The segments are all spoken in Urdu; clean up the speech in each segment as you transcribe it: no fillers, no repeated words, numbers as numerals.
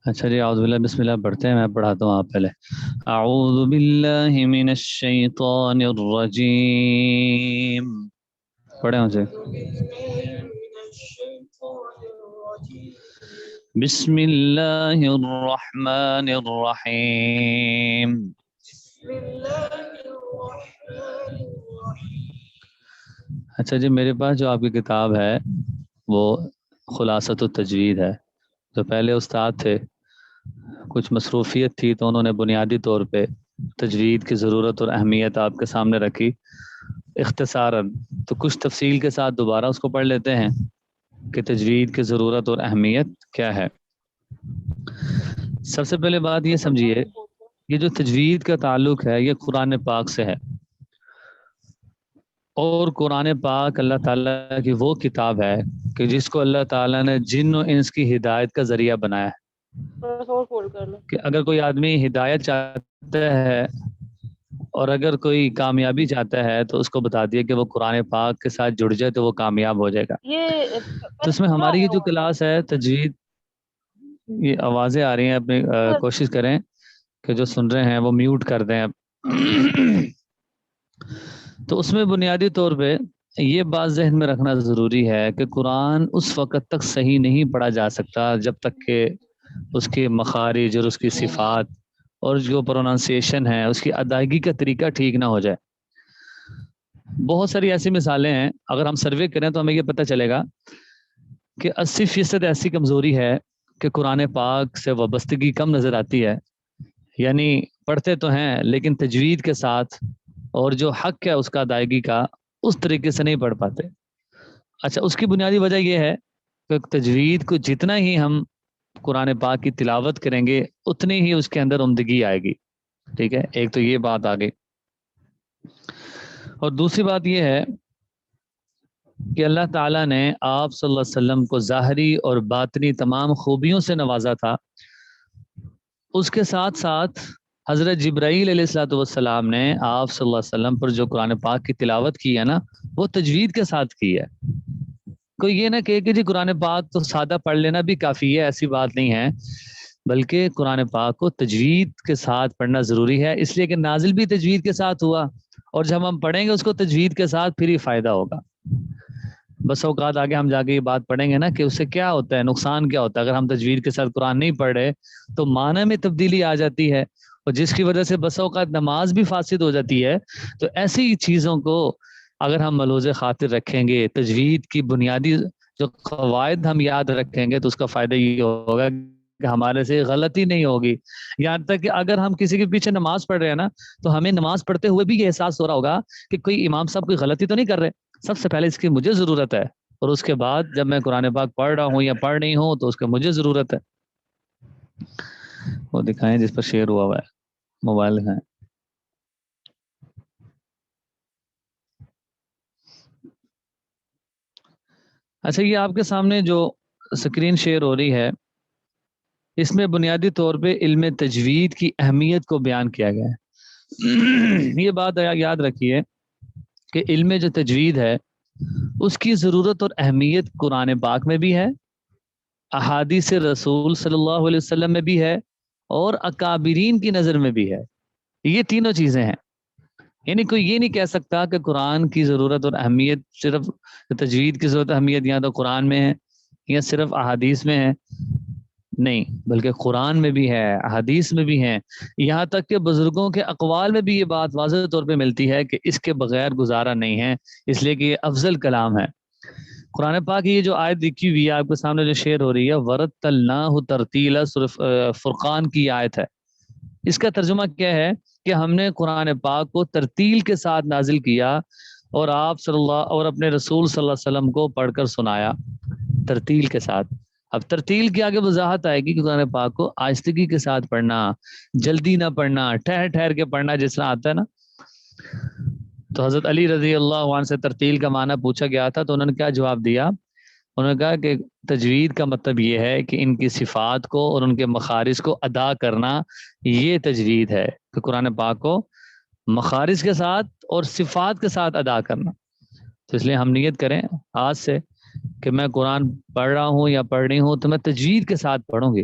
اچھا جی، اعوذ باللہ بسم اللہ پڑھتے ہیں، میں پڑھاتا ہوں آپ پہلے۔ اعوذ باللہ من الشیطان الرجیم، پڑھیں اسے۔ بسم اللہ الرحمن الرحیم۔ اچھا جی، میرے پاس جو آپ کی کتاب ہے وہ خلاصۃ التجوید ہے۔ جو پہلے استاد تھے، کچھ مصروفیت تھی تو انہوں نے بنیادی طور پہ تجوید کی ضرورت اور اہمیت آپ کے سامنے رکھی اختصاراً، تو کچھ تفصیل کے ساتھ دوبارہ اس کو پڑھ لیتے ہیں کہ تجوید کی ضرورت اور اہمیت کیا ہے۔ سب سے پہلے بات یہ سمجھیے، یہ جو تجوید کا تعلق ہے یہ قرآن پاک سے ہے، اور قرآن پاک اللہ تعالیٰ کی وہ کتاب ہے کہ جس کو اللہ تعالیٰ نے جن و انس کی ہدایت کا ذریعہ بنایا ہے، کہ اگر کوئی آدمی ہدایت چاہتا ہے اور اگر کوئی کامیابی چاہتا ہے تو اس کو بتا دیا کہ وہ قرآن پاک کے ساتھ جڑ جائے تو وہ کامیاب ہو جائے گا۔ تو اس میں ہماری یہ جو کلاس ہے تجوید، یہ آوازیں آ رہی ہیں، اپنی کوشش کریں کہ جو سن رہے ہیں وہ میوٹ کر دیں اب۔ تو اس میں بنیادی طور پہ یہ بات ذہن میں رکھنا ضروری ہے کہ قرآن اس وقت تک صحیح نہیں پڑھا جا سکتا جب تک کہ اس کے مخارج اور اس کی صفات اور جو پروننسیشن ہے اس کی ادائیگی کا طریقہ ٹھیک نہ ہو جائے۔ بہت ساری ایسی مثالیں ہیں، اگر ہم سروے کریں تو ہمیں یہ پتہ چلے گا کہ 80% ایسی کمزوری ہے کہ قرآن پاک سے وابستگی کم نظر آتی ہے، یعنی پڑھتے تو ہیں لیکن تجوید کے ساتھ اور جو حق ہے اس کا ادائیگی کا اس طریقے سے نہیں پڑھ پاتے۔ اچھا، اس کی بنیادی وجہ یہ ہے کہ تجوید کو جتنا ہی ہم قرآن پاک کی تلاوت کریں گے اتنی ہی اس کے اندر عمدگی آئے گی، ٹھیک ہے، ایک تو یہ بات آ گئی۔ اور دوسری بات یہ ہے کہ اللہ تعالیٰ نے آپ صلی اللہ علیہ وسلم کو ظاہری اور باطنی تمام خوبیوں سے نوازا تھا، اس کے ساتھ ساتھ حضرت جبرائیل علیہ الصلوۃ والسلام نے آپ صلی اللہ علیہ وسلم پر جو قرآن پاک کی تلاوت کی ہے نا، وہ تجوید کے ساتھ کی ہے۔ کوئی یہ نہ کہے کہ جی قرآن پاک تو سادہ پڑھ لینا بھی کافی ہے، ایسی بات نہیں ہے، بلکہ قرآن پاک کو تجوید کے ساتھ پڑھنا ضروری ہے، اس لیے کہ نازل بھی تجوید کے ساتھ ہوا، اور جب ہم پڑھیں گے اس کو تجوید کے ساتھ پھر ہی فائدہ ہوگا۔ بس اوقات آگے ہم جا کے یہ بات پڑھیں گے نا کہ اس سے کیا ہوتا ہے، نقصان کیا ہوتا ہے۔ اگر ہم تجوید کے ساتھ قرآن نہیں پڑھ رہے تو معنی میں تبدیلی آ جاتی ہے، اور جس کی وجہ سے بس اوقات نماز بھی فاسد ہو جاتی ہے۔ تو ایسی چیزوں کو اگر ہم ملوز خاطر رکھیں گے، تجوید کی بنیادی جو قواعد ہم یاد رکھیں گے، تو اس کا فائدہ یہ ہوگا کہ ہمارے سے غلطی نہیں ہوگی۔ یہاں تک کہ اگر ہم کسی کے پیچھے نماز پڑھ رہے ہیں نا، تو ہمیں نماز پڑھتے ہوئے بھی یہ احساس ہو رہا ہوگا کہ کوئی امام صاحب کوئی غلطی تو نہیں کر رہے، سب سے پہلے اس کی مجھے ضرورت ہے، اور اس کے بعد جب میں قرآن پاک پڑھ رہا ہوں یا پڑھ نہیں ہوں تو اس کی مجھے ضرورت ہے۔ وہ دکھائیں جس پر شیئر ہوا ہوا ہے، موبائل دکھائیں۔ اچھا، یہ آپ کے سامنے جو سکرین شیئر ہو رہی ہے، اس میں بنیادی طور پہ علم تجوید کی اہمیت کو بیان کیا گیا ہے۔ یہ بات یاد رکھیے کہ علم جو تجوید ہے اس کی ضرورت اور اہمیت قرآن پاک میں بھی ہے، احادیث رسول صلی اللہ علیہ وسلم میں بھی ہے، اور اکابرین کی نظر میں بھی ہے۔ یہ تینوں چیزیں ہیں، یعنی کوئی یہ نہیں کہہ سکتا کہ قرآن کی ضرورت اور اہمیت صرف تجوید کی ضرورت اہمیت یا تو قرآن میں ہے یا صرف احادیث میں ہے، نہیں، بلکہ قرآن میں بھی ہے، احادیث میں بھی ہے، یہاں تک کہ بزرگوں کے اقوال میں بھی یہ بات واضح طور پہ ملتی ہے کہ اس کے بغیر گزارا نہیں ہے، اس لیے کہ یہ افضل کلام ہے۔ قرآن پاک کی یہ جو آیت لکھی ہوئی ہے آپ کے سامنے جو شیئر ہو رہی ہے، وَرَتَّلْنَاهُ تَرْتِيلًا، سورہ فرقان کی آیت ہے۔ اس کا ترجمہ کیا ہے کہ ہم نے قرآن پاک کو ترتیل کے ساتھ نازل کیا، اور آپ صلی اللہ اور اپنے رسول صلی اللہ علیہ وسلم کو پڑھ کر سنایا ترتیل کے ساتھ۔ اب ترتیل کے آگے وضاحت آئے گی کہ قرآن پاک کو آہستگی کے ساتھ پڑھنا، جلدی نہ پڑھنا، ٹھہر ٹھہر کے پڑھنا، جس طرح آتا ہے نا۔ تو حضرت علی رضی اللہ عنہ سے ترتیل کا معنی پوچھا گیا تھا تو انہوں نے کیا جواب دیا؟ انہوں نے کہا کہ تجوید کا مطلب یہ ہے کہ ان کی صفات کو اور ان کے مخارج کو ادا کرنا، یہ تجوید ہے کہ قرآن پاک کو مخارج کے ساتھ اور صفات کے ساتھ ادا کرنا۔ تو اس لیے ہم نیت کریں آج سے کہ میں قرآن پڑھ رہا ہوں یا پڑھ رہی ہوں تو میں تجوید کے ساتھ پڑھوں گی.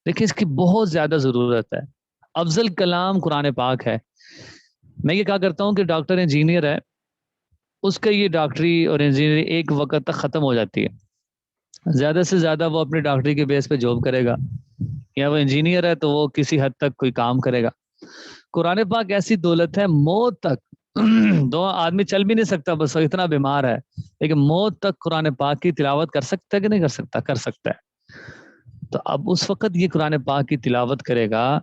دیکھیں اس کی بہت زیادہ ضرورت ہے. افضل کلام قرآن پاک ہے. میں یہ کہا کرتا ہوں کہ ڈاکٹر انجینئر ہے, اس کا یہ ڈاکٹری اور انجینئرنگ ایک وقت تک ختم ہو جاتی ہے. زیادہ سے زیادہ وہ اپنی ڈاکٹری کے بیس پہ جاب کرے گا, یا وہ انجینئر ہے تو وہ کسی حد تک کوئی کام کرے گا. قرآن پاک ایسی دولت ہے موت تک دو آدمی چل بھی نہیں سکتا, بس وہ اتنا بیمار ہے, لیکن موت تک قرآن پاک کی تلاوت کر سکتا ہے کہ نہیں کر سکتا؟ کر سکتا ہے. تو اب اس وقت یہ قرآن پاک کی تلاوت کرے گا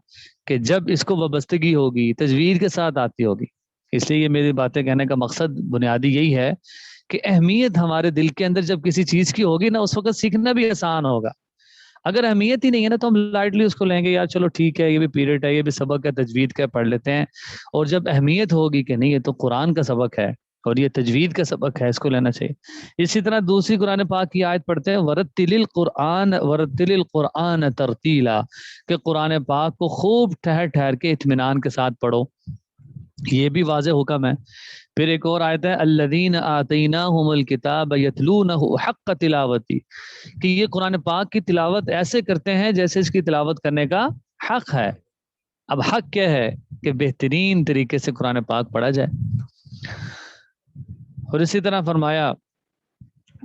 کہ جب اس کو وابستگی ہوگی, تجوید کے ساتھ آتی ہوگی. اس لیے یہ میری باتیں کہنے کا مقصد بنیادی یہی ہے کہ اہمیت ہمارے دل کے اندر جب کسی چیز کی ہوگی نا, اس وقت سیکھنا بھی آسان ہوگا. اگر اہمیت ہی نہیں ہے نا تو ہم لائٹلی اس کو لیں گے, یار چلو ٹھیک ہے, یہ بھی پیریڈ ہے, یہ بھی سبق ہے, تجوید کا پڑھ لیتے ہیں. اور جب اہمیت ہوگی کہ نہیں یہ تو قرآن کا سبق ہے اور یہ تجوید کا سبق ہے, اس کو لینا چاہیے. اسی طرح دوسری قرآن پاک کی آیت پڑھتے ہیں, ورتل القرآن ترتیلا, کہ قرآن پاک کو خوب ٹھہر ٹھہر کے اطمینان کے ساتھ پڑھو. یہ بھی واضح حکم ہے. پھر ایک اور آیت ہے, الذین آتیناہم الکتاب یتلونہ حق تلاوتی, کہ یہ قرآن پاک کی تلاوت ایسے کرتے ہیں جیسے اس کی تلاوت کرنے کا حق ہے. اب حق کیا ہے؟ کہ بہترین طریقے سے قرآن پاک پڑھا جائے. اور اسی طرح فرمایا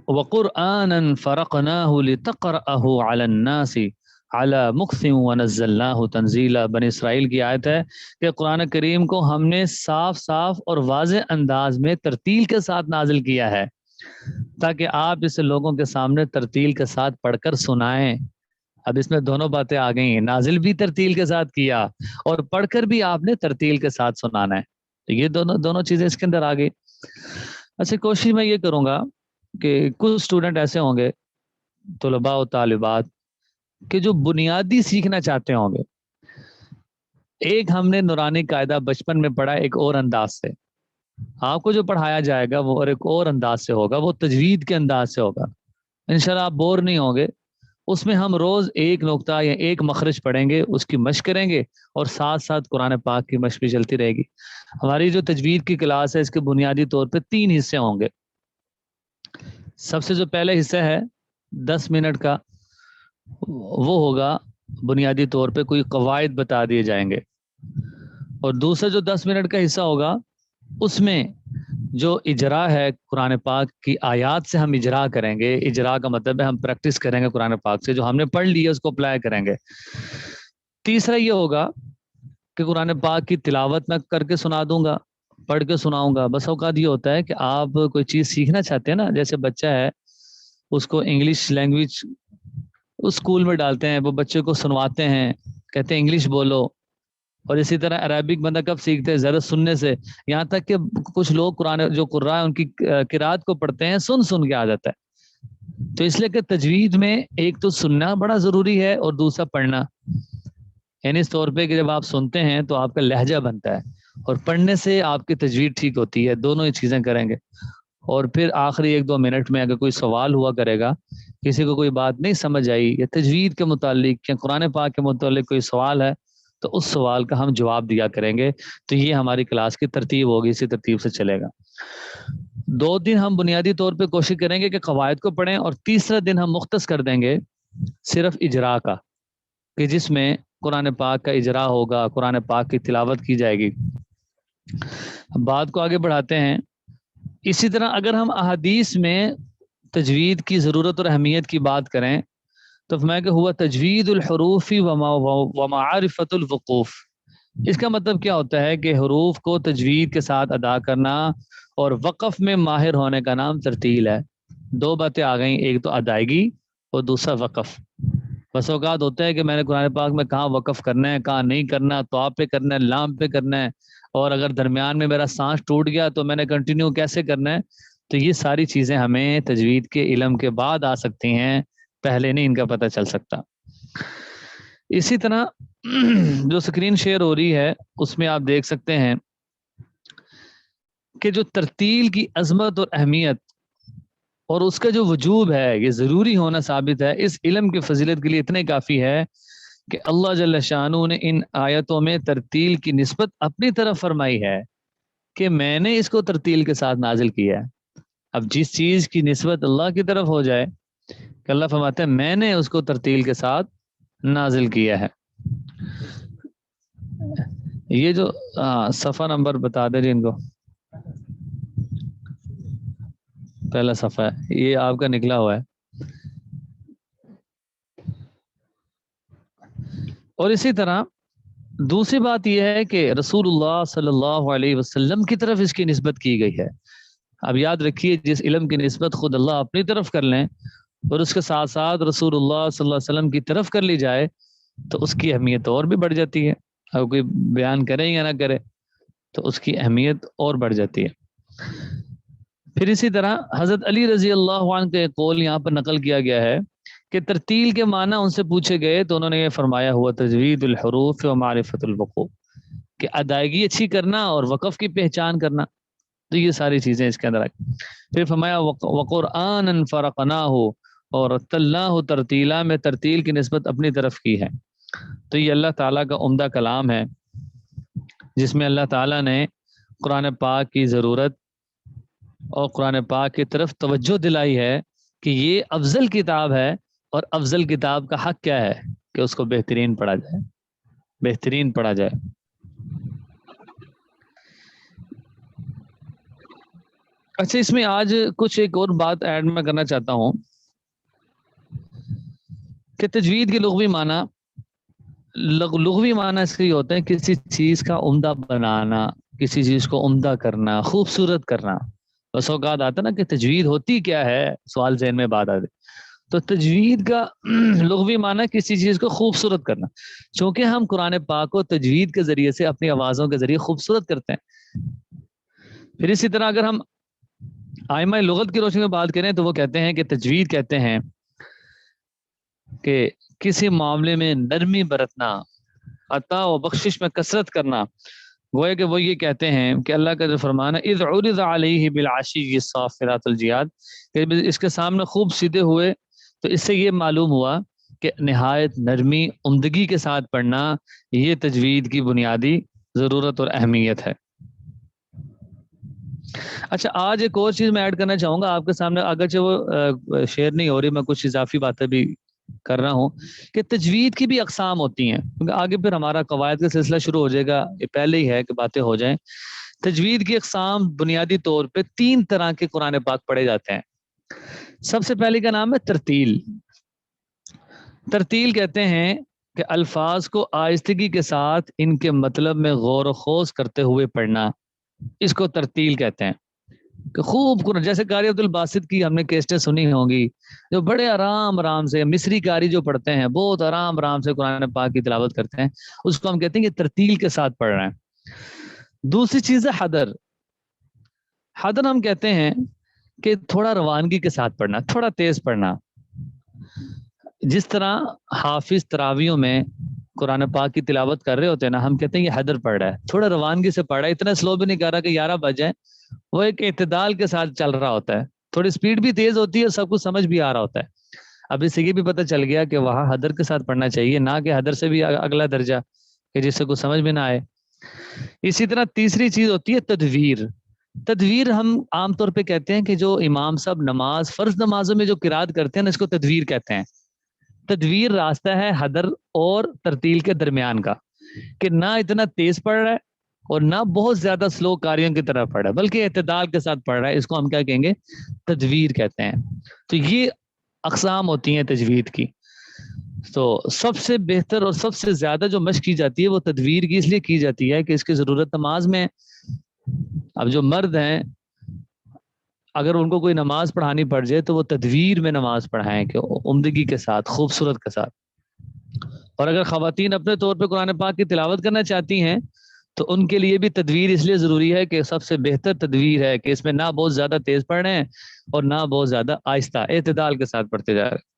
وَقُرْآنًا فَرَقْنَاهُ لِتَقْرَأَهُ عَلَى النَّاسِ عَلَى مُكْثٍ وَنَزَّلْنَاهُ تَنزِيلًا. بنی اسرائیل کی آیت ہے کہ قرآن کریم کو ہم نے صاف صاف اور واضح انداز میں ترتیل کے ساتھ نازل کیا ہے تاکہ آپ اسے لوگوں کے سامنے ترتیل کے ساتھ پڑھ کر سنائیں. اب اس میں دونوں باتیں آ گئی ہیں, نازل بھی ترتیل کے ساتھ کیا اور پڑھ کر بھی آپ نے ترتیل کے ساتھ سنانا ہے. تو یہ دونوں چیزیں اس کے اندر آ گئی. اچھا, کوشش میں یہ کروں گا کہ کچھ اسٹوڈنٹ ایسے ہوں گے, طلباء و طالبات, کہ جو بنیادی سیکھنا چاہتے ہوں گے. ایک ہم نے نورانی قاعدہ بچپن میں پڑھا ایک اور انداز سے, آپ کو جو پڑھایا جائے گا وہ اور ایک اور انداز سے ہوگا, وہ تجوید کے انداز سے ہوگا. انشاءاللہ آپ بور نہیں ہوں گے. اس میں ہم روز ایک نقطہ یا ایک مخرج پڑھیں گے, اس کی مشق کریں گے, اور ساتھ ساتھ قرآن پاک کی مشق بھی چلتی رہے گی. ہماری جو تجوید کی کلاس ہے اس کے بنیادی طور پہ 3 حصے ہوں گے. سب سے جو پہلے حصہ ہے 10 منٹ کا, وہ ہوگا بنیادی طور پہ کوئی قواعد بتا دیے جائیں گے. اور دوسرا جو 10 منٹ کا حصہ ہوگا اس میں جو اجرا ہے قرآن پاک کی آیات سے ہم اجرا کریں گے. اجرا کا مطلب ہے ہم پریکٹس کریں گے قرآن پاک سے, جو ہم نے پڑھ لی ہے اس کو اپلائی کریں گے. تیسرا یہ ہوگا کہ قرآن پاک کی تلاوت میں کر کے سنا دوں گا, پڑھ کے سناؤں گا. بس اوقات یہ ہوتا ہے کہ آپ کوئی چیز سیکھنا چاہتے ہیں نا, جیسے بچہ ہے اس کو انگلش لینگویج اس اسکول میں ڈالتے ہیں, وہ بچے کو سنواتے ہیں, کہتے ہیں انگلش بولو. اور اسی طرح عربک بندہ کب سیکھتے ہیں؟ زیادہ سننے سے. یہاں تک کہ کچھ لوگ قرآن جو قراء ہیں ان کی قرات کو پڑھتے ہیں سن کے عادت ہے. تو اس لیے کہ تجوید میں ایک تو سننا بڑا ضروری ہے اور دوسرا پڑھنا. یعنی اس طور پہ کہ جب آپ سنتے ہیں تو آپ کا لہجہ بنتا ہے, اور پڑھنے سے آپ کی تجوید ٹھیک ہوتی ہے. دونوں ہی چیزیں کریں گے. اور پھر آخری 1-2 منٹ میں اگر کوئی سوال ہوا کرے گا, کسی کو کوئی بات نہیں سمجھ آئی یا تجوید کے متعلق یا قرآن پاک کے متعلق کوئی سوال ہے, تو اس سوال کا ہم جواب دیا کریں گے. تو یہ ہماری کلاس کی ترتیب ہوگی, اسی ترتیب سے چلے گا. 2 دن ہم بنیادی طور پہ کوشش کریں گے کہ قواعد کو پڑھیں, اور تیسرا دن ہم مختص کر دیں گے صرف اجرا کا, کہ جس میں قرآن پاک کا اجرا ہوگا, قرآن پاک کی تلاوت کی جائے گی. بات کو آگے بڑھاتے ہیں. اسی طرح اگر ہم احادیث میں تجوید کی ضرورت اور اہمیت کی بات کریں تو فرمایا کہ ہوا تجوید الحروف ومعرفت الوقوف. اس کا مطلب کیا ہوتا ہے کہ حروف کو تجوید کے ساتھ ادا کرنا اور وقف میں ماہر ہونے کا نام ترتیل ہے. 2 باتیں آ گئیں, ایک تو ادائیگی اور دوسرا وقف. بس اوقات ہوتا ہے کہ میں نے قرآن پاک میں کہاں وقف کرنا ہے, کہاں نہیں کرنا, تو پہ کرنا ہے, لام پہ کرنا ہے, اور اگر درمیان میں میرا سانس ٹوٹ گیا تو میں نے کنٹینیو کیسے کرنا ہے. تو یہ ساری چیزیں ہمیں تجوید کے علم کے بعد آ سکتی ہیں, پہلے نہیں ان کا پتہ چل سکتا. اسی طرح جو سکرین شیئر ہو رہی ہے اس میں آپ دیکھ سکتے ہیں کہ جو ترتیل کی عظمت اور اہمیت اور اس کا جو وجوب ہے, یہ ضروری ہونا ثابت ہے. اس علم کی فضیلت کے لیے اتنے کافی ہے کہ اللہ جل شانہ نے ان آیتوں میں ترتیل کی نسبت اپنی طرف فرمائی ہے کہ میں نے اس کو ترتیل کے ساتھ نازل کیا ہے. اب جس چیز کی نسبت اللہ کی طرف ہو جائے کہ اللہ فرماتے ہیں میں نے اس کو ترتیل کے ساتھ نازل کیا ہے. یہ جو صفحہ نمبر بتا دے جی ان کو، پہلا صفحہ ہے یہ آپ کا نکلا ہوا ہے. اور اسی طرح دوسری بات یہ ہے کہ رسول اللہ صلی اللہ علیہ وسلم کی طرف اس کی نسبت کی گئی ہے. اب یاد رکھیے جس علم کی نسبت خود اللہ اپنی طرف کر لیں اور اس کے ساتھ ساتھ رسول اللہ صلی اللہ علیہ وسلم کی طرف کر لی جائے تو اس کی اہمیت اور بھی بڑھ جاتی ہے. اگر کوئی بیان کرے یا نہ کرے تو اس کی اہمیت اور بڑھ جاتی ہے. پھر اسی طرح حضرت علی رضی اللہ عنہ کے قول یہاں پر نقل کیا گیا ہے کہ ترتیل کے معنی ان سے پوچھے گئے تو انہوں نے یہ فرمایا ہوا تجوید الحروف و معرفت الوقوف، کہ ادائیگی اچھی کرنا اور وقف کی پہچان کرنا. تو یہ ساری چیزیں اس کے اندر آئی. پھر فرمایا وقرآن فرقناہ اور رتلناہ ترتیلا، میں ترتیل کی نسبت اپنی طرف کی ہے. تو یہ اللہ تعالیٰ کا عمدہ کلام ہے جس میں اللہ تعالیٰ نے قرآن پاک کی ضرورت اور قرآن پاک کی طرف توجہ دلائی ہے کہ یہ افضل کتاب ہے، اور افضل کتاب کا حق کیا ہے کہ اس کو بہترین پڑھا جائے، بہترین پڑھا جائے. اچھا اس میں آج کچھ ایک اور بات ایڈ میں کرنا چاہتا ہوں کہ تجوید کے لغوی معنی، لغوی معنی اس کے ہوتے ہیں کسی چیز کا عمدہ بنانا، کسی چیز کو عمدہ کرنا، خوبصورت کرنا. بس اوقات آتا نا کہ تجوید ہوتی کیا ہے، سوال ذہن میں بات آتی. تو تجوید کا لغوی معنی کسی چیز کو خوبصورت کرنا، چونکہ ہم قرآن پاک کو تجوید کے ذریعے سے اپنی آوازوں کے ذریعے خوبصورت کرتے ہیں. پھر اسی طرح اگر ہم آئمہ لغت کی روشنی میں بات کریں تو وہ کہتے ہیں کہ تجوید کہتے ہیں کہ کسی معاملے میں نرمی برتنا، عطا و بخشش میں کثرت کرنا. وہ ہے کہ وہ یہ کہتے ہیں کہ اللہ کا جو فرمان ہے اذ عرض علیہ بالعشی الصافرات الجیاد، کہ اس کے سامنے خوب سیدھے ہوئے تو اس سے یہ معلوم ہوا کہ نہایت نرمی عمدگی کے ساتھ پڑھنا یہ تجوید کی بنیادی ضرورت اور اہمیت ہے. اچھا آج ایک اور چیز میں ایڈ کرنا چاہوں گا آپ کے سامنے، اگرچہ وہ شیئر نہیں ہو رہی، میں کچھ اضافی باتیں بھی کر رہا ہوں کہ تجوید کی بھی اقسام ہوتی ہیں، کیونکہ آگے پھر ہمارا قواعد کا سلسلہ شروع ہو جائے گا، یہ پہلے ہی ہے کہ باتیں ہو جائیں. تجوید کی اقسام بنیادی طور پہ 3 طرح کے قرآن پاک پڑھے جاتے ہیں. سب سے پہلے کا نام ہے ترتیل. ترتیل کہتے ہیں کہ الفاظ کو آہستگی کے ساتھ ان کے مطلب میں غور و خوض کرتے ہوئے پڑھنا، اس کو ترتیل کہتے ہیں. کہ خوب قرآن، جیسے قاری عبد الباسط کی ہم نے کیسٹیں سنی ہوں گی، جو بڑے آرام سے مصری قاری جو پڑھتے ہیں بہت آرام سے قرآن پاک کی تلاوت کرتے ہیں، اس کو ہم کہتے ہیں کہ ترتیل کے ساتھ پڑھ رہے ہیں. دوسری چیز ہے حدر. حدر ہم کہتے ہیں کہ تھوڑا روانگی کے ساتھ پڑھنا، تھوڑا تیز پڑھنا. جس طرح حافظ تراویوں میں قرآن پاک کی تلاوت کر رہے ہوتے ہیں نا، ہم کہتے ہیں یہ حدر پڑھ رہا ہے، تھوڑا روانگی سے پڑھ رہا ہے، اتنا سلو بھی نہیں کر رہا کہ 11 بج جائیں. وہ ایک اعتدال کے ساتھ چل رہا ہوتا ہے، تھوڑی سپیڈ بھی تیز ہوتی ہے اور سب کچھ سمجھ بھی آ رہا ہوتا ہے. اب اس سے یہ بھی پتہ چل گیا کہ وہاں حدر کے ساتھ پڑھنا چاہیے، نہ کہ حدر سے بھی اگلا درجہ کہ جس سے کچھ سمجھ بھی نہ آئے. اسی طرح تیسری چیز ہوتی ہے تدویر. تدویر ہم عام طور پہ کہتے ہیں کہ جو امام صاحب نماز، فرض نمازوں میں جو قرات کرتے ہیں نا، اس کو تدویر کہتے ہیں. تدویر راستہ ہے حدر اور ترتیل کے درمیان کا، کہ نہ اتنا تیز پڑھ رہا ہے اور نہ بہت زیادہ سلو قاریوں کی طرح پڑھ رہا ہے، بلکہ اعتدال کے ساتھ پڑھ رہا ہے. اس کو ہم کیا کہیں گے؟ تدویر کہتے ہیں. تو یہ اقسام ہوتی ہیں تجوید کی. تو سب سے بہتر اور سب سے زیادہ جو مشق کی جاتی ہے وہ تدویر کی اس لیے کی جاتی ہے کہ اس کی ضرورت نماز میں. اب جو مرد ہیں اگر ان کو کوئی نماز پڑھانی پڑ جائے تو وہ تدویر میں نماز پڑھائیں کہ عمدگی کے ساتھ، خوبصورت کے ساتھ. اور اگر خواتین اپنے طور پہ قرآن پاک کی تلاوت کرنا چاہتی ہیں تو ان کے لیے بھی تدویر اس لیے ضروری ہے کہ سب سے بہتر تدویر ہے کہ اس میں نہ بہت زیادہ تیز پڑھ رہے ہیں اور نہ بہت زیادہ آہستہ، اعتدال کے ساتھ پڑھتے جا رہے.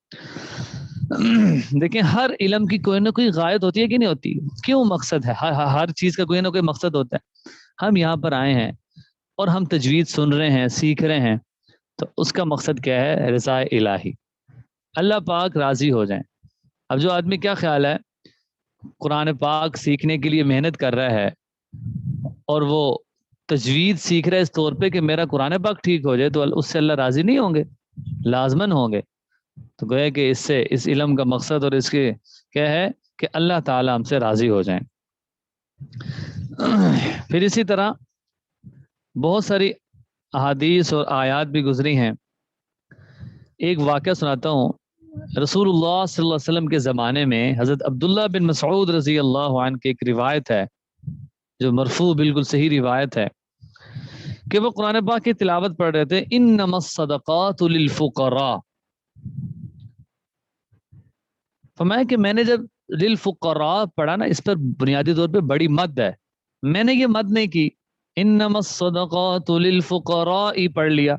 دیکھیں ہر علم کی کوئی نہ کوئی غایت ہوتی ہے کہ نہیں ہوتی؟ کیوں مقصد ہے، ہر چیز کا کوئی نہ کوئی مقصد ہوتا ہے. ہم یہاں پر آئے ہیں اور ہم تجوید سن رہے ہیں، سیکھ رہے ہیں، تو اس کا مقصد کیا ہے؟ رضا الہی، اللہ پاک راضی ہو جائیں. اب جو آدمی کیا خیال ہے قرآن پاک سیکھنے کے لیے محنت کر رہا ہے اور وہ تجوید سیکھ رہا ہے اس طور پہ کہ میرا قرآن پاک ٹھیک ہو جائے تو اس سے اللہ راضی نہیں ہوں گے؟ لازمن ہوں گے۔ تو گویا کہ اس سے اس علم کا مقصد اور اس کے کیا ہے کہ اللہ تعالیٰ ہم سے راضی ہو جائیں۔ پھر اسی طرح بہت ساری احادیث اور آیات بھی گزری ہیں۔ ایک واقعہ سناتا ہوں۔ رسول اللہ صلی اللہ علیہ وسلم کے زمانے میں حضرت عبداللہ بن مسعود رضی اللہ عنہ کی ایک روایت ہے جو مرفوع بالکل صحیح روایت ہے کہ وہ قرآن پاک کی تلاوت پڑھ رہے تھے، انما الصدقات للفقراء۔ فرمایا کہ میں نے جب للفقراء پڑھا نا، اس پر بنیادی طور پہ بڑی مد ہے، میں نے یہ مد نہیں کی، انما الصدقات للفقراء ہی پڑھ لیا۔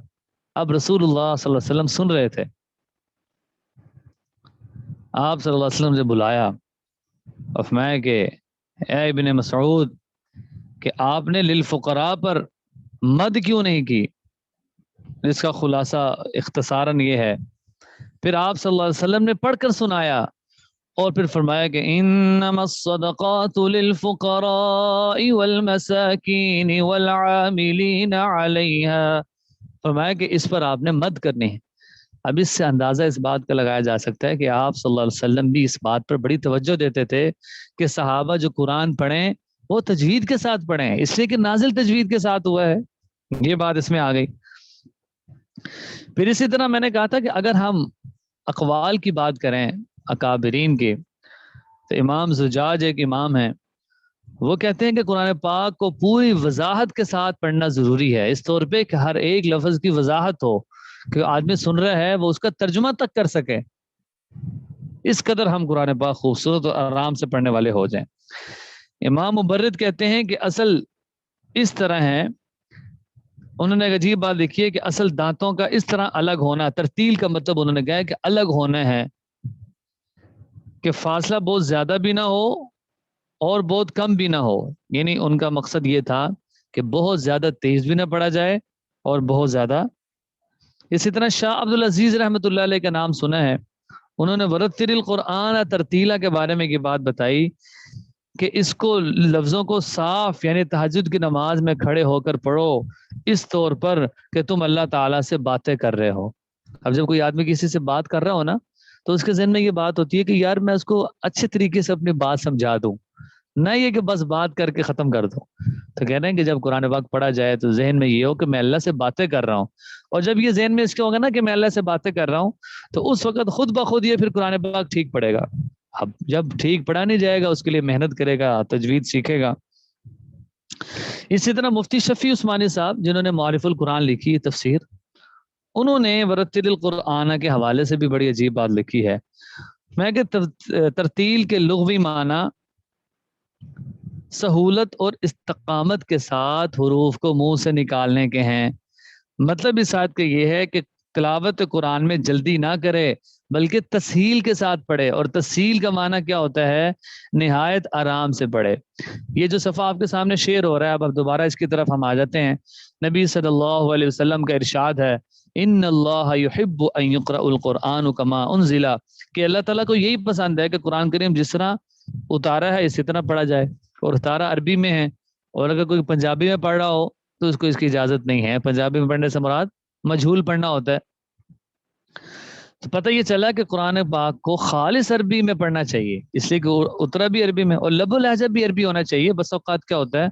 اب رسول اللہ صلی اللہ علیہ وسلم سن رہے تھے، آپ صلی اللہ علیہ وسلم سے بلایا اور فرمایا کہ اے ابن مسعود کہ آپ نے للفقراء پر مد کیوں نہیں کی؟ اس کا خلاصہ اختصاراً یہ ہے، پھر آپ صلی اللہ علیہ وسلم نے پڑھ کر سنایا اور پھر فرمایا کہ انما الصدقات للفقراء والمساکین والعاملین علیہا۔ فرمایا کہ اس پر آپ نے مد کرنی ہے۔ اب اس سے اندازہ اس بات کا لگایا جا سکتا ہے کہ آپ صلی اللہ علیہ وسلم بھی اس بات پر بڑی توجہ دیتے تھے کہ صحابہ جو قرآن پڑھیں وہ تجوید کے ساتھ پڑھیں، اس لیے کہ نازل تجوید کے ساتھ ہوا ہے۔ یہ بات اس میں آ گئی۔ پھر اسی طرح میں نے کہا تھا کہ اگر ہم اقوال کی بات کریں اکابرین کے، تو امام زجاج ایک امام ہیں، وہ کہتے ہیں کہ قرآن پاک کو پوری وضاحت کے ساتھ پڑھنا ضروری ہے، اس طور پہ کہ ہر ایک لفظ کی وضاحت ہو کہ آدمی سن رہا ہے وہ اس کا ترجمہ تک کر سکے، اس قدر ہم قرآن پاک خوبصورت اور آرام سے پڑھنے والے ہو جائیں۔ امام مبرد کہتے ہیں کہ اصل اس طرح ہے، انہوں نے ایک عجیب بات لکھی ہے کہ اصل دانتوں کا اس طرح الگ ہونا، ترتیل کا مطلب انہوں نے کہا ہے کہ الگ ہونا ہے کہ فاصلہ بہت زیادہ بھی نہ ہو اور بہت کم بھی نہ ہو، یعنی ان کا مقصد یہ تھا کہ بہت زیادہ تیز بھی نہ پڑھا جائے اور بہت زیادہ۔ اسی طرح شاہ عبدالعزیز رحمۃ اللہ علیہ کا نام سنا ہے، انہوں نے ورتل القرآن ترتیلا کے بارے میں یہ بات بتائی کہ اس کو لفظوں کو صاف یعنی تہجد کی نماز میں کھڑے ہو کر پڑھو اس طور پر کہ تم اللہ تعالیٰ سے باتیں کر رہے ہو۔ اب جب کوئی آدمی کسی سے بات کر رہا ہو نا تو اس کے ذہن میں یہ بات ہوتی ہے کہ یار میں اس کو اچھے طریقے سے اپنی بات سمجھا دوں، نہ یہ کہ بس بات کر کے ختم کر دو۔ تو کہہ رہے ہیں کہ جب قرآن پاک پڑھا جائے تو ذہن میں یہ ہو کہ میں اللہ سے باتیں کر رہا ہوں، اور جب یہ ذہن میں اس کے ہوگا نا کہ میں اللہ سے باتیں کر رہا ہوں تو اس وقت خود بخود یہ پھر قرآن پاک ٹھیک پڑے گا۔ اب جب ٹھیک پڑھا نہیں جائے گا اس کے لیے محنت کرے گا، تجوید سیکھے گا۔ اسی طرح مفتی شفیع عثمانی صاحب جنہوں نے معارف القرآن لکھی ہے تفسیر، انہوں نے ورتل القرآن کے حوالے سے بھی بڑی عجیب بات لکھی ہے۔ میں کہ ترتیل کے لغوی معنی سہولت اور استقامت کے ساتھ حروف کو منہ سے نکالنے کے ہیں۔ مطلب اس آیت کا یہ ہے کہ تلاوت قرآن میں جلدی نہ کرے بلکہ تسہیل کے ساتھ پڑھے، اور تسہیل کا معنی کیا ہوتا ہے؟ نہایت آرام سے پڑھے۔ یہ جو صفحہ آپ کے سامنے شیئر ہو رہا ہے، اب دوبارہ اس کی طرف ہم آ جاتے ہیں۔ نبی صلی اللہ علیہ وسلم کا ارشاد ہے، ان اللہ یحب ان یقرأ القرآن کما انزل، کہ اللہ تعالیٰ کو یہی پسند ہے کہ قرآن کریم جس طرح اتارا ہے اسی طرح پڑھا جائے، اور اتارا عربی میں ہے، اور اگر کوئی پنجابی میں پڑھ رہا ہو تو اس کو اس کی اجازت نہیں ہے۔ پنجابی میں پڑھنے سے مراد مجہول پڑھنا ہوتا ہے۔ تو پتہ یہ چلا کہ قرآن پاک کو خالص عربی میں پڑھنا چاہیے، اس لیے کہ اترا بھی عربی میں، اور لب و لہجہ بھی عربی ہونا چاہیے۔ بس اوقات کیا ہوتا ہے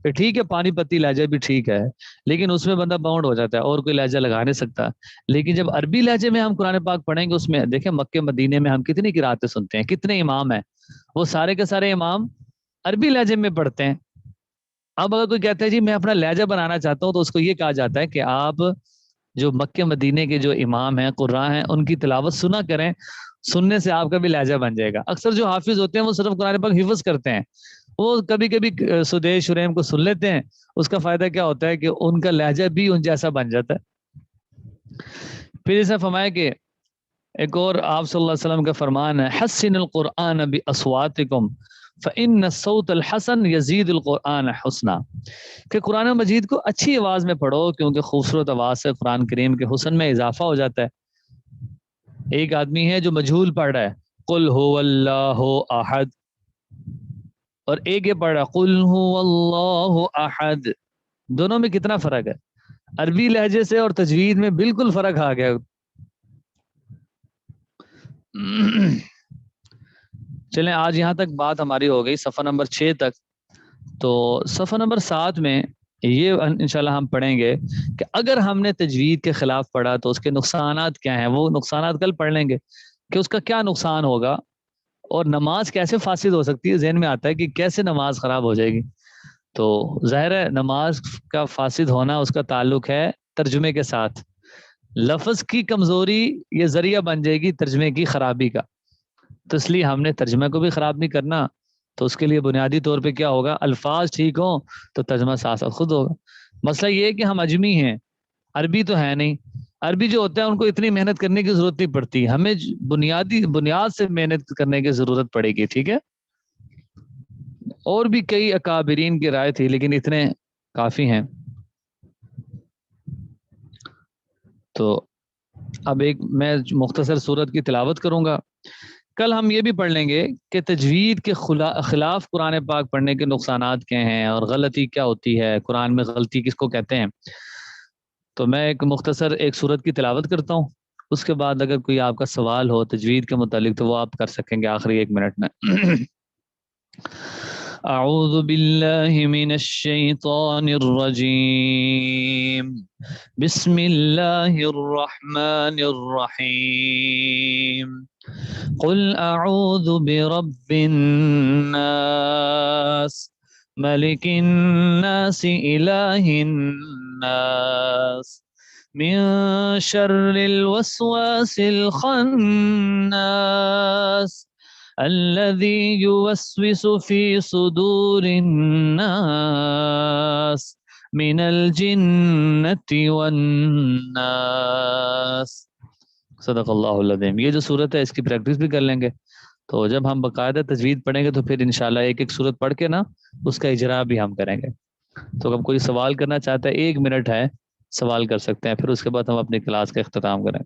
کہ ٹھیک ہے پانی پتی لہجہ بھی ٹھیک ہے، لیکن اس میں بندہ باؤنڈ ہو جاتا ہے اور کوئی لہجہ لگا نہیں سکتا۔ لیکن جب عربی لہجے میں ہم قرآن پاک پڑھیں گے، اس میں دیکھیں مکے مدینے میں ہم کتنی قراتیں سنتے ہیں، کتنے امام ہیں، وہ سارے کے سارے امام عربی لہجے میں پڑھتے ہیں۔ اب اگر کوئی کہتا ہے جی میں اپنا لہجہ بنانا چاہتا ہوں، تو اس کو یہ کہا جاتا ہے کہ آپ جو مکے مدینے کے جو امام ہیں، قراء ہیں، ان کی تلاوت سنا کریں، سننے سے آپ کا بھی لہجہ بن جائے گا۔ اکثر جو حافظ ہوتے ہیں وہ صرف قرآن پاک حفظ کرتے ہیں، وہ کبھی کبھی سدیش شریم کو سن لیتے ہیں، اس کا فائدہ کیا ہوتا ہے کہ ان کا لہجہ بھی ان جیسا بن جاتا ہے۔ پھر اسے فرمایا کہ ایک اور آپ صلی اللہ علیہ وسلم کا فرمان ہے، حسن القرآن باصواتکم فإن الصوت الحسن یزید القرآن حسنا، کہ قرآن مجید کو اچھی آواز میں پڑھو کیونکہ خوبصورت آواز سے قرآن کریم کے حسن میں اضافہ ہو جاتا ہے۔ ایک آدمی ہے جو مجہول پڑھ رہا ہے قل هو اللہ احد، اور ایک یہ پڑھ رہا ہے قل هو اللہ احد، دونوں میں کتنا فرق ہے؟ عربی لہجے سے اور تجوید میں بالکل فرق آ گیا. چلیں آج یہاں تک بات ہماری ہو گئی صفحہ نمبر 6 تک. تو صفحہ نمبر 7 میں یہ انشاءاللہ ہم پڑھیں گے کہ اگر ہم نے تجوید کے خلاف پڑھا تو اس کے نقصانات کیا ہیں. وہ نقصانات کل پڑھ لیں گے کہ اس کا کیا نقصان ہوگا اور نماز کیسے فاسد ہو سکتی ہے. ذہن میں آتا ہے کہ کیسے نماز خراب ہو جائے گی. تو ظاہر ہے نماز کا فاسد ہونا اس کا تعلق ہے ترجمے کے ساتھ. لفظ کی کمزوری یہ ذریعہ بن جائے گی ترجمے کی خرابی کا. تو اس لیے ہم نے ترجمے کو بھی خراب نہیں کرنا. تو اس کے لیے بنیادی طور پہ کیا ہوگا, الفاظ ٹھیک ہوں تو ترجمہ ساتھ ساتھ خود ہوگا. مسئلہ یہ ہے کہ ہم اجمی ہیں, عربی تو ہے نہیں. عربی جو ہوتا ہے ان کو اتنی محنت کرنے کی ضرورت نہیں پڑتی, ہمیں بنیاد سے محنت کرنے کی ضرورت پڑے گی. ٹھیک ہے, اور بھی کئی اکابرین کی رائے تھی لیکن اتنے کافی ہیں. تو اب ایک میں مختصر صورت کی تلاوت کروں گا. کل ہم یہ بھی پڑھ لیں گے کہ تجوید کے خلاف قرآن پاک پڑھنے کے نقصانات کیا ہیں اور غلطی کیا ہوتی ہے, قرآن میں غلطی کس کو کہتے ہیں. تو میں ایک مختصر ایک صورت کی تلاوت کرتا ہوں, اس کے بعد اگر کوئی آپ کا سوال ہو تجوید کے متعلق تو وہ آپ کر سکیں گے آخری 1 منٹ میں. اعوذ باللہ من الشیطان الرجیم, بسم اللہ الرحمن الرحیم. قل اعوذ برب الناس ملک الناس الہ الناس من شر الوسواس الخناس الذي يوسوس في صدور الناس من الجنة والناس. صدق اللہ العظیم. یہ جو صورت ہے اس کی پریکٹس بھی کر لیں گے. تو جب ہم باقاعدہ تجوید پڑھیں گے تو پھر انشاءاللہ ایک ایک صورت پڑھ کے نا اس کا اجرا بھی ہم کریں گے. تو اگر کوئی سوال کرنا چاہتا ہے 1 منٹ ہے, سوال کر سکتے ہیں, پھر اس کے بعد ہم اپنی کلاس کا اختتام کریں.